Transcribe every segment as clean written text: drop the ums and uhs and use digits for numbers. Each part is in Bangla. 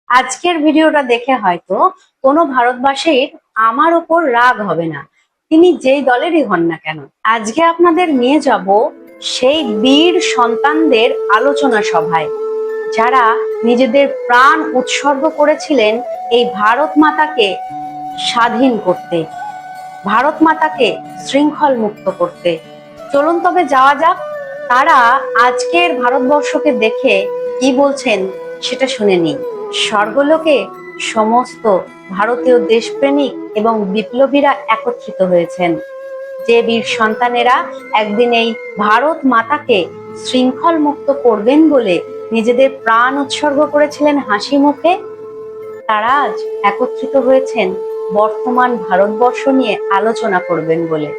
আজকের ভিডিওটা দেখে হয়তো কোনো ভারতবাসীর আমার ওপর রাগ হবে না, তিনি যেই দলেরই হন না কেন। আজকে আপনাদের নিয়ে যাব সেই বীর সন্তানদের আলোচনা সভায়, যারা নিজেদের প্রাণ উৎসর্গ করেছিলেন এই ভারত মাতাকে স্বাধীন করতে, ভারত মাতাকে শৃঙ্খল মুক্ত করতে। চলুন তবে যাওয়া যাক, তারা আজকের ভারতবর্ষকে দেখে কি বলছেন সেটা শুনে নিই। স্বর্গলোকে সমস্ত ভারতীয় দেশপ্রেমিক এবং বিপ্লবীরা একত্রিত হয়েছেন, যে বীর সন্তানেরা একদিন এই ভারত মাতাকে শৃঙ্খল মুক্ত করবেন বলে নিজেদের প্রাণ উৎসর্গ করেছিলেন হাসি মুখে। তারা আজ একত্রিত হয়েছেন বর্তমান ভারতবর্ষ নিয়ে আলোচনা করবেন বলে।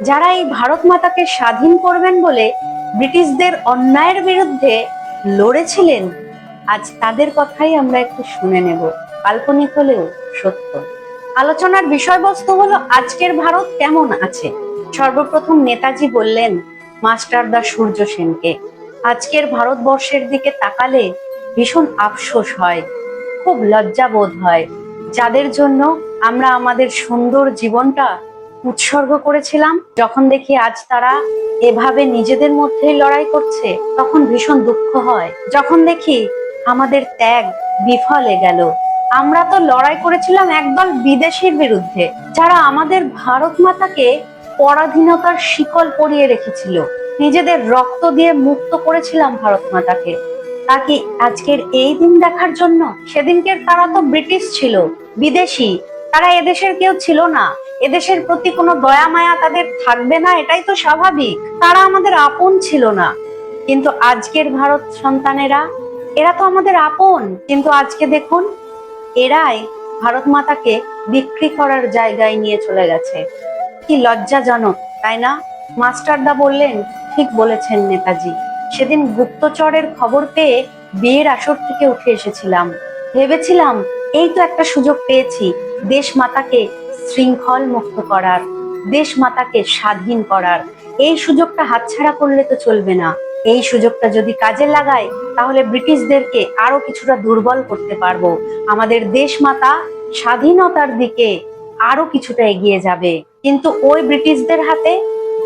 যারা এই ভারত মাতাকে স্বাধীন করবেন বলে ব্রিটিশদের অন্যায়ের বিরুদ্ধে লড়েছিলেন, আজ তাদের কথাই আমরা একটু শুনে নেব, কাল্পনিক হলেও সত্য। আলোচনার বিষয়বস্তু হলো আজকের ভারত কেমন আছে। সর্বপ্রথম নেতাজি বললেন মাস্টারদা সূর্য সেনকে, আজকের ভারতবর্ষের দিকে তাকালে ভীষণ আফসোস হয়, খুব লজ্জা বোধ হয়। যাদের জন্য আমরা আমাদের সুন্দর জীবনটা উৎসর্গ করেছিলাম, যখন দেখি আজ তারা এভাবে নিজেদের মধ্যেই লড়াই করছে, তখন ভীষণ দুঃখ হয়। যখন দেখি আমাদের ত্যাগ বিফলে গেল, আমরা তো লড়াই করেছিলাম একদল বিদেশির বিরুদ্ধে, যারা আমাদের ভারত মাতাকে পরাধীনতার শিকল পরিয়ে রেখেছিল। নিজেদের রক্ত দিয়ে মুক্ত করেছিলাম ভারত মাতাকে, তা কি আজকের এই দিন দেখার জন্য? সেদিনকের তারা তো ব্রিটিশ ছিল, বিদেশি, তারা এদেশের কেউ ছিল না। এদেশের প্রতি কোনো দয়া মায়া তাদের থাকবে না, এটাই তো স্বাভাবিক। তারা আমাদের আপন ছিল না। কিন্তু আজকের ভারত সন্তানেরা, এরা তো আমাদের আপন, কিন্তু আজকে দেখুন এরাই ভারত মাতাকে বিক্রি করার জায়গায় নিয়ে চলে গেছে। কি লজ্জাজনক, তাই না? মাস্টারদা বললেন, ঠিক বলেছেন নেতাজি, সেদিন গুপ্তচরের খবর পেয়ে বিয়ের আসর থেকে উঠে এসেছিলাম, ভেবেছিলাম এই তো একটা সুযোগ পেয়েছি দেশ মাতাকে শৃঙ্খল মুক্ত করার, দেশ মাতাকে স্বাধীন করার। এই সুযোগটা হাতছাড়া করলে তো চলবে না। এই সুযোগটা যদি কাজে লাগাই, তাহলে ব্রিটিশদেরকে আরো কিছুটা দুর্বল করতে পারবো, আমাদের দেশ মাতা স্বাধীনতার দিকে আরো কিছুটা এগিয়ে যাবে। কিন্তু ওই ব্রিটিশদের হাতে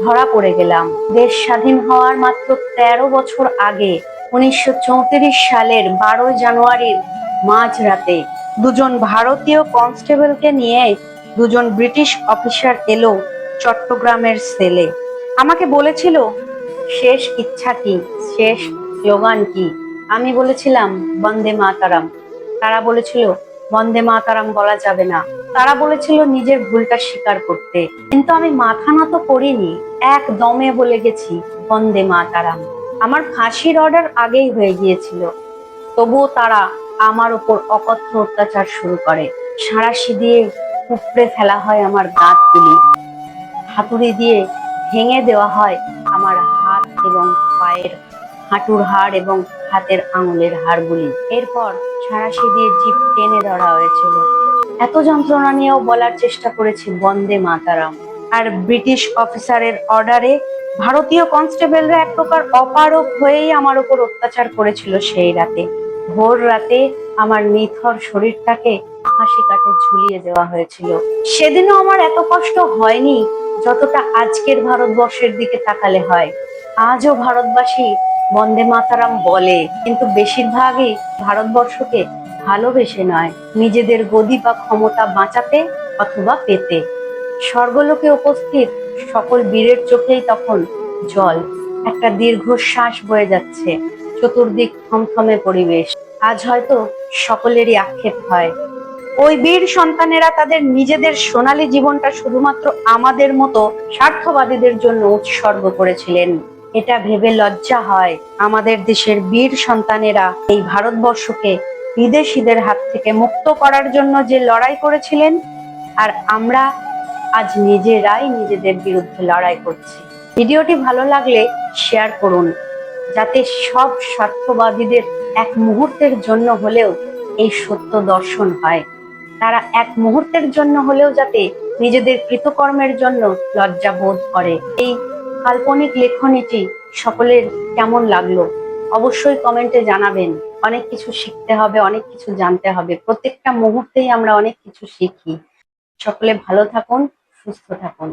ধরা পড়ে গেলাম। দেশ স্বাধীন হওয়ার মাত্র 13 বছর আগে 1934 সালের 12 জানুয়ারির মাঝরাতে দুজন ভারতীয় কনস্টেবলকে নিয়ে দুজন ব্রিটিশ অফিসার এলো চট্টগ্রামের সেলে। আমাকে বলেছিল শেষ ইচ্ছা কি, শেষ স্লোগান কি। আমি বলেছিলাম বন্দে মাতারাম। তারা বলেছিল বন্দে মাতারাম বলা যাবে না। তারা বলেছিল নিজের ভুলটা স্বীকার করতে, কিন্তু আমি মাথা নত করিনি, এক দমে বলে গেছি বন্দে মাতারাম। আমার ফাঁসির অর্ডার আগেই হয়ে গিয়েছিল, তবুও তারা আমার উপর অকথ্য অত্যাচার শুরু করে। সাঁড়াশি দিয়ে উপড়ে ফেলা হয় আমার দাঁতগুলি, হাতুড়ি দিয়ে ভেঙে দেওয়া হয় আমার হাত এবং পায়ের হাঁটুর হাড় এবং হাতের আঙুলের হাড়গুলি। এরপর সাঁড়াশি দিয়ে জিভ টেনে ধরা হয়েছিল। এত যন্ত্রণা নিয়েও বলার চেষ্টা করেছি বন্দে মাতারাম। আর ব্রিটিশ অফিসারের অর্ডারে ভারতীয় কনস্টেবলরা এক প্রকার অপারগ হয়েই আমার উপর অত্যাচার করেছিল সেই রাতে। ভোর রাতে আমার নিথর শরীরটাকে ফাঁসি কাঠে ঝুলিয়ে দেওয়া হয়েছিল। সেদিনও আমার এত কষ্ট হয়নি যতটা আজকের ভারতবর্ষের দিকে তাকালে হয়। আজও ভারতবাসী বন্দে মাতারাম বলে, কিন্তু বেশিরভাগই ভারতবর্ষকে ভালোবেসে নয়, নিজেদের গদি বা ক্ষমতা বাঁচাতে অথবা পেতে। স্বর্গলোকে উপস্থিত সকল বীরের চোখেই তখন জল, একটা দীর্ঘশ্বাস বয়ে যাচ্ছে, চতুর্দিক থমথমে পরিবেশ। আজ হয়তো সকলেরই আক্ষেপ হয়, ওই বীর সন্তানেরা তাদের নিজেদের সোনালী জীবনটা শুধুমাত্র আমাদের মতো স্বার্থবাদীদের জন্য উৎসর্গ করেছিলেন। এটা ভেবে লজ্জা হয়, আমাদের দেশের বীর সন্তানেরা এই ভারতবর্ষকে বিদেশিদের হাত থেকে মুক্ত করার জন্য যে লড়াই করেছিলেন, আর আমরা আজ নিজেরাই নিজেদের বিরুদ্ধে লড়াই করছি। ভিডিওটি ভালো লাগলে শেয়ার করুন, যাতে সব স্বার্থবাদীদের এক মুহূর্তের জন্য হলেও এই সত্য দর্শন হয়। তারা এক মুহূর্তের জন্য হলেও যাতে নিজেদের কৃতকর্মের জন্য লজ্জা বোধ করে। এই কাল্পনিক লেখনীটি সকলের কেমন লাগলো অবশ্যই কমেন্টে জানাবেন। অনেক কিছু শিখতে হবে, অনেক কিছু জানতে হবে। প্রত্যেকটা মুহূর্তেই আমরা অনেক কিছু শিখি। সকলে ভালো থাকুন, সুস্থ থাকুন।